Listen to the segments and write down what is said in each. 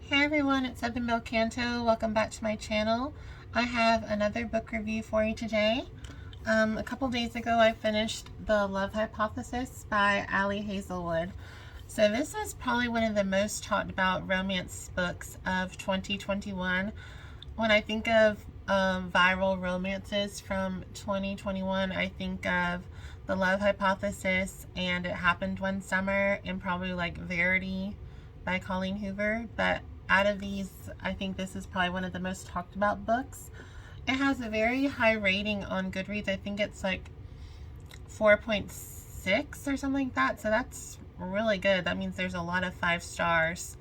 Hey everyone, it's Evan Canto. Welcome back to my channel. I have another book review for you today. A couple days ago I finished The Love Hypothesis by Hazelwood. So this is probably one of the most talked about romance books of 2021. When I think of viral romances from 2021, I think of The Love Hypothesis and It Happened One Summer and probably like Verity by Colleen Hoover. But out of these, I think this is probably one of the most talked about books. It has a very high rating on Goodreads. I think it's like 4.6 or something like that. So that's really good. That means there's a lot of 5 stars.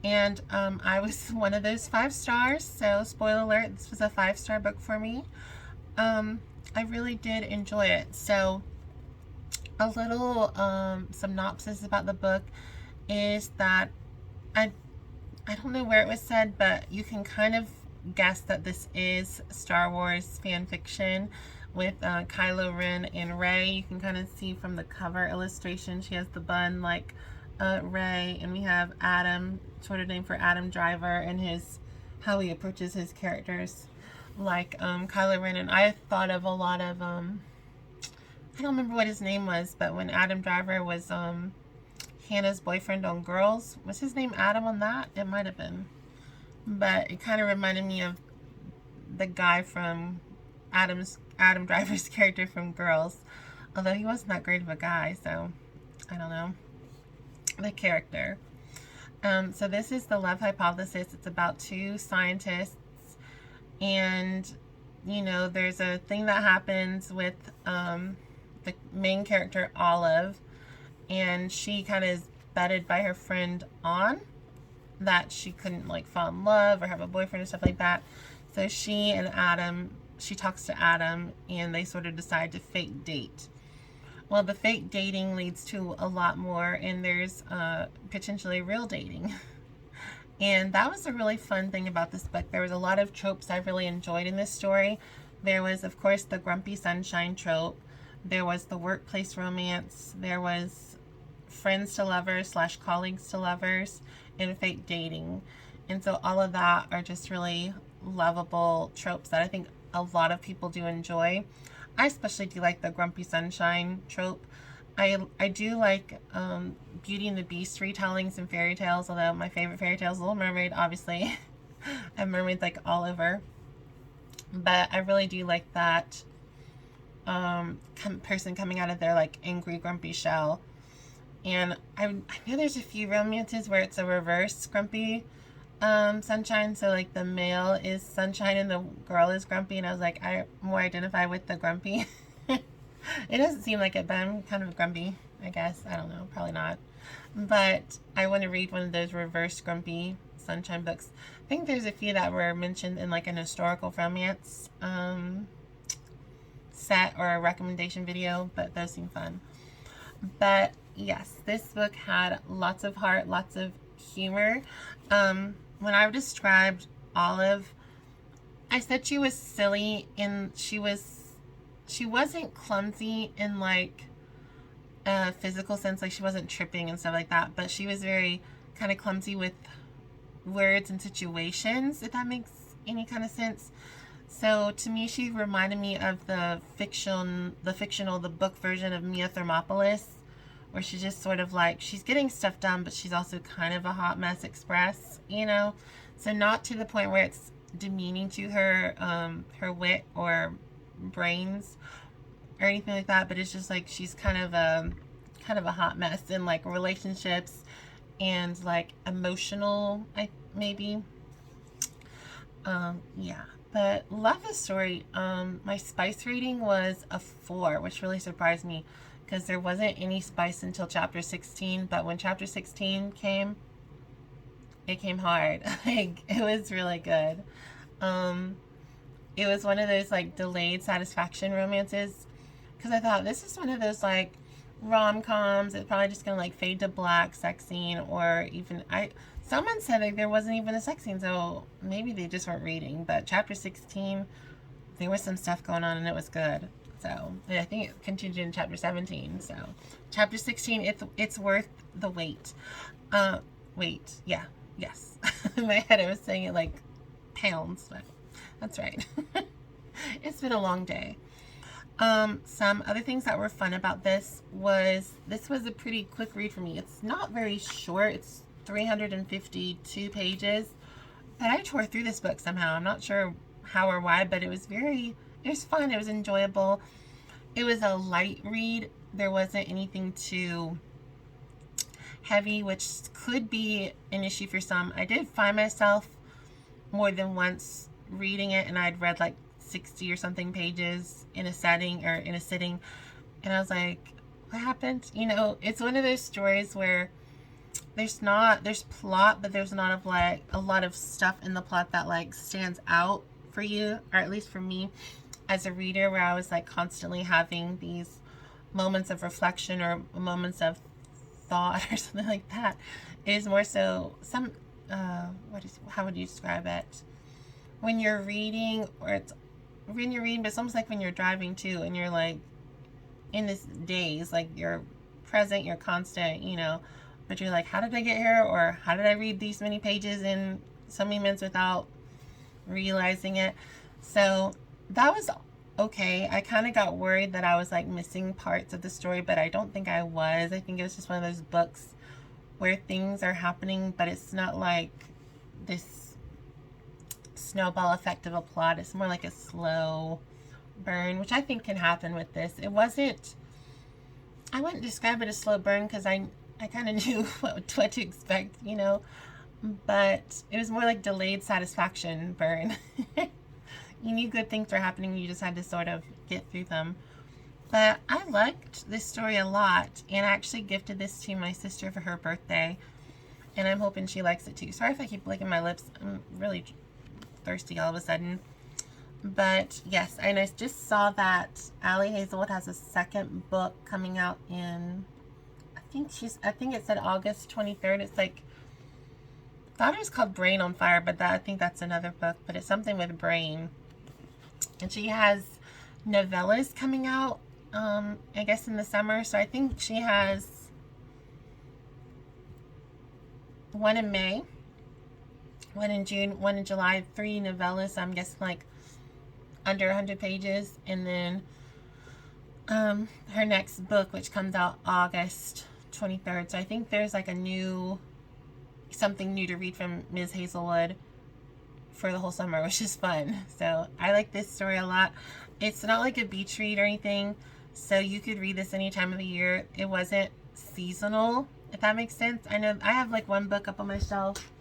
And I was one of those 5 stars. So spoiler alert, this was a 5-star book for me. I really did enjoy it. So a little synopsis about the book is that I don't know where it was said, but you can kind of guess that this is Star Wars fan fiction with Kylo Ren and Rey. You can kind of see from the cover illustration, she has the bun like Rey, and we have Adam, sort of name for Adam Driver, and how he approaches his characters like Kylo Ren. And I thought of a lot of I don't remember what his name was, but when Adam Driver was Hannah's boyfriend on Girls. Was his name Adam on that? It might have been. But it kind of reminded me of the guy from Adam Driver's character from Girls. Although he wasn't that great of a guy, so I don't know. The character. So this is The Love Hypothesis. It's about 2 scientists. And, you know, there's a thing that happens with the main character, Olive. And she kind of is betted by her friend on that she couldn't like fall in love or have a boyfriend and stuff like that. So she talks to Adam and they sort of decide to fake date. Well, the fake dating leads to a lot more, and there's potentially real dating. And that was a really fun thing about this book. There was a lot of tropes I really enjoyed in this story. There was, of course, the grumpy sunshine trope. There was the workplace romance. There was friends to lovers / colleagues to lovers, and fake dating. And so all of that are just really lovable tropes that I think a lot of people do enjoy. I especially do like the grumpy sunshine trope. I do like Beauty and the Beast retellings and fairy tales, although my favorite fairy tale is Little Mermaid, obviously. I have mermaids like all over. But I really do like that person coming out of their like angry grumpy shell. And I know there's a few romances where it's a reverse grumpy sunshine. So like the male is sunshine and the girl is grumpy. And I was like, I more identify with the grumpy. It doesn't seem like it, but I'm kind of grumpy, I guess. I don't know, probably not. But I want to read one of those reverse grumpy sunshine books. I think there's a few that were mentioned in like an historical romance set or a recommendation video, but those seem fun. But yes, this book had lots of heart, lots of humor. When I described Olive, I said she was silly, and she wasn't clumsy in like a physical sense, like she wasn't tripping and stuff like that, but she was very kind of clumsy with words and situations, if that makes any kind of sense. So to me, she reminded me of the book version of Mia Thermopolis, where she's just sort of like, she's getting stuff done, but she's also kind of a hot mess express, you know? So not to the point where it's demeaning to her, her wit or brains or anything like that, but it's just like she's kind of a hot mess in like relationships and like emotional, maybe. Yeah. But love this story. My spice rating was a 4, which really surprised me because there wasn't any spice until chapter 16. But when chapter 16 came, it came hard. Like, it was really good. It was one of those like delayed satisfaction romances, because I thought this is one of those like rom-coms. It's probably just gonna like fade to black sex scene, or even someone said like there wasn't even a sex scene, so maybe they just weren't reading. But chapter 16, there was some stuff going on and it was good. So I think it continued in chapter 17. So chapter 16, it's worth the wait. Wait, yeah, yes. In my head I was saying it like pounds, but that's right. It's been a long day. Some other things that were fun about this was a pretty quick read for me. It's not very short. It's 352 pages, but I tore through this book somehow. I'm not sure how or why, but it was fun. It was enjoyable. It was a light read. There wasn't anything too heavy, which could be an issue for some. I did find myself more than once reading it, and I'd read like 60 or something pages in a sitting, and I was like, what happened? You know, it's one of those stories where there's plot, but there's not a lot of stuff in the plot that like stands out for you, or at least for me as a reader, where I was like constantly having these moments of reflection or moments of thought or something like that. It is more so some how would you describe it? When you're reading, but it's almost like when you're driving too, and you're like in this daze, like you're present, you're constant, you know, but you're like, how did I get here? Or how did I read these many pages in so many minutes without realizing it? So that was okay. I kind of got worried that I was like missing parts of the story, but I don't think I was. I think it was just one of those books where things are happening, but it's not like this snowball effect of a plot. It's more like a slow burn, which I think can happen with this. I wouldn't describe it as slow burn, because I kind of knew what to expect, you know, but it was more like delayed satisfaction burn. You knew good things were happening, you just had to sort of get through them. But I liked this story a lot, and I actually gifted this to my sister for her birthday, and I'm hoping she likes it too. Sorry if I keep licking my lips. I'm really thirsty all of a sudden. But yes, and I just saw that Allie Hazelwood has a second book coming out in, I think it said August 23rd. It's like, I thought it was called Brain on Fire, but I think that's another book, but it's something with brain. And she has novellas coming out, I guess in the summer. So I think she has one in May, one in June, one in July, 3 novellas. So I'm guessing like under 100 pages. And then her next book, which comes out August 23rd. So I think there's like something new to read from Ms. Hazelwood for the whole summer, which is fun. So I like this story a lot. It's not like a beach read or anything, so you could read this any time of the year. It wasn't seasonal, if that makes sense. I know I have like one book up on my shelf,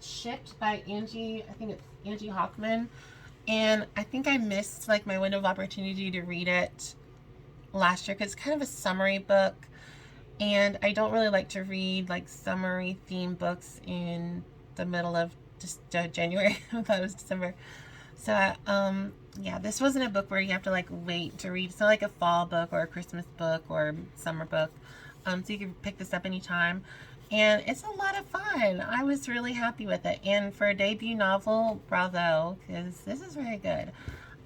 Shipped by Angie, I think it's Angie Hockman, and I think I missed like my window of opportunity to read it last year, because it's kind of a summary book, and I don't really like to read like summary theme books in the middle of just January. I thought it was December. So yeah, this wasn't a book where you have to like wait to read. It's not like a fall book or a Christmas book or summer book. So you can pick this up anytime, and it's a lot of fun. I was really happy with it, and for a debut novel, bravo, because this is very good.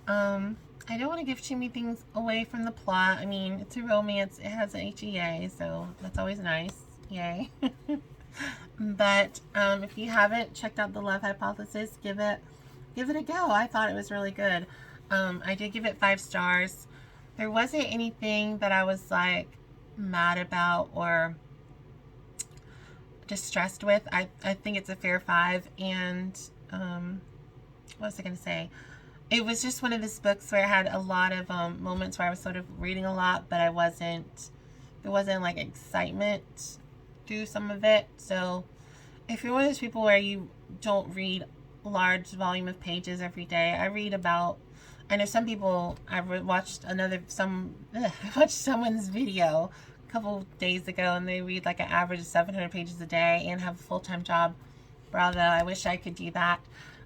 I don't want to give too many things away from the plot. I mean, it's a romance. It has an HEA, so that's always nice. Yay. But if you haven't checked out The Love Hypothesis, give it a go. I thought it was really good. I did give it 5 stars. There wasn't anything that I was like mad about or distressed with. I think it's a fair 5. And what was I going to say? It was just one of those books where I had a lot of moments where I was sort of reading a lot, but there wasn't like excitement through some of it. So if you're one of those people where you don't read large volume of pages every day, I know some people, I watched someone's video a couple days ago, and they read like an average of 700 pages a day and have a full-time job. Bravo, I wish I could do that.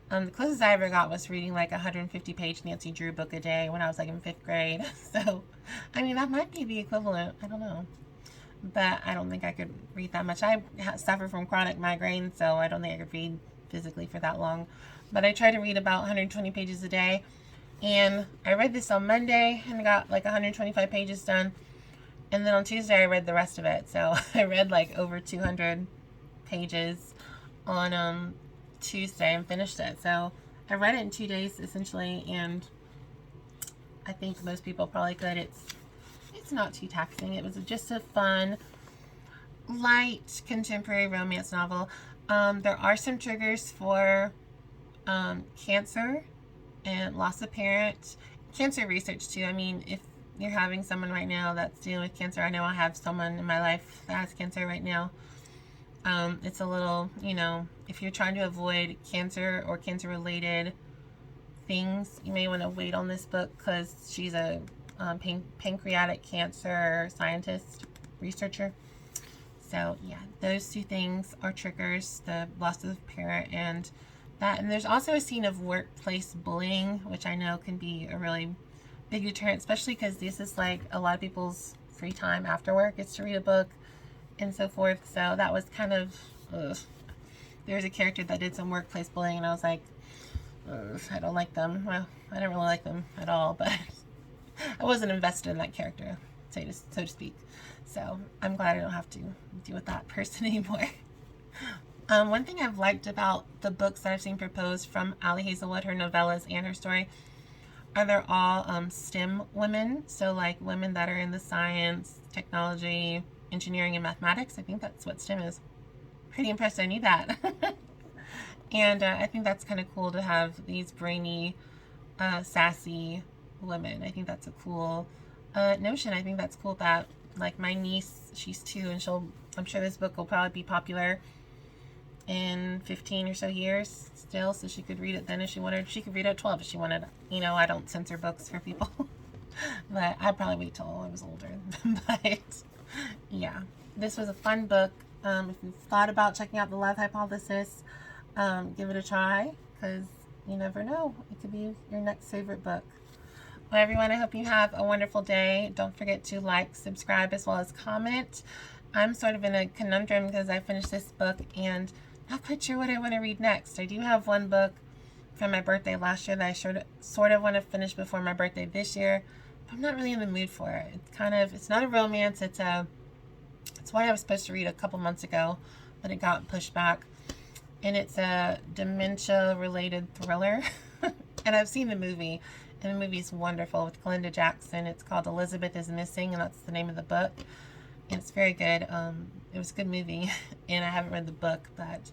The closest I ever got was reading like a 150-page Nancy Drew book a day when I was like in 5th grade. So, I mean, that might be the equivalent. I don't know. But I don't think I could read that much. I suffer from chronic migraine, so I don't think I could read physically for that long. But I try to read about 120 pages a day. And I read this on Monday and got like 125 pages done. And then on Tuesday I read the rest of it. So I read like over 200 pages on Tuesday and finished it. So I read it in 2 days essentially, and I think most people probably could. It's not too taxing. It was just a fun, light contemporary romance novel. There are some triggers for cancer and loss of parent, cancer research too. I mean, if you're having someone right now that's dealing with cancer, I know I have someone in my life that has cancer right now. It's a little, if you're trying to avoid cancer or cancer related things, you may want to wait on this book, because she's a pancreatic cancer scientist, researcher. So yeah, those two things are triggers, the loss of the parent and that. And there's also a scene of workplace bullying, which I know can be a really big deterrent, especially because this is like a lot of people's free time after work is to read a book and so forth. So that was kind of, there was a character that did some workplace bullying, and I was like, I don't like them. Well, I don't really like them at all, but I wasn't invested in that character, so to speak. So I'm glad I don't have to deal with that person anymore. One thing I've liked about the books that I've seen proposed from Ali Hazelwood, her novellas and her story, are they're all STEM women. So like women that are in the science, technology, engineering, and mathematics. I think that's what STEM is. Pretty impressed I knew that. And I think that's kind of cool to have these brainy, sassy women. I think that's a cool notion. I think that's cool that, like, my niece, she's 2, and I'm sure this book will probably be popular in 15 or so years still, so she could read it then if she wanted. She could read it at 12 if she wanted. I don't censor books for people. But I'd probably wait till I was older. But yeah, this was a fun book. If you've thought about checking out The Love Hypothesis, give it a try, because you never know. It could be your next favorite book. Well, everyone, I hope you have a wonderful day. Don't forget to like, subscribe, as well as comment. I'm sort of in a conundrum because I finished this book and not quite sure what I want to read next. I do have one book from my birthday last year that I sort of want to finish before my birthday this year, but I'm not really in the mood for it. It's not a romance. It's what I was supposed to read a couple months ago, but it got pushed back. And it's a dementia-related thriller. And I've seen the movie, and the movie's wonderful with Glenda Jackson. It's called Elizabeth is Missing, and that's the name of the book. And it's very good. It was a good movie, and I haven't read the book, but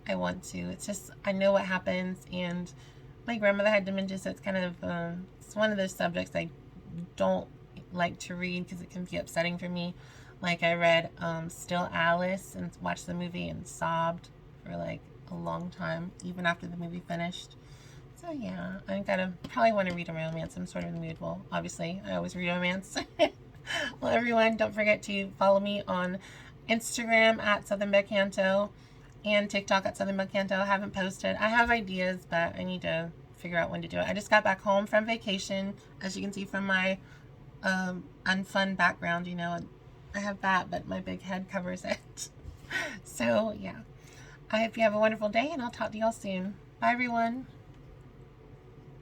I want to. It's just, I know what happens, and my grandmother had dementia, so it's kind of, it's one of those subjects I don't like to read because it can be upsetting for me. Like, I read Still Alice and watched the movie and sobbed for like a long time, even after the movie finished. So yeah, I probably want to read a romance. I'm sort of in the mood. Well, obviously, I always read romance. Well, everyone, don't forget to follow me on Instagram at Southern Becanto and TikTok at Southern Becanto. I haven't posted. I have ideas, but I need to figure out when to do it. I just got back home from vacation, as you can see from my unfun background. I have that, but my big head covers it. So yeah, I hope you have a wonderful day, and I'll talk to y'all soon. Bye, everyone.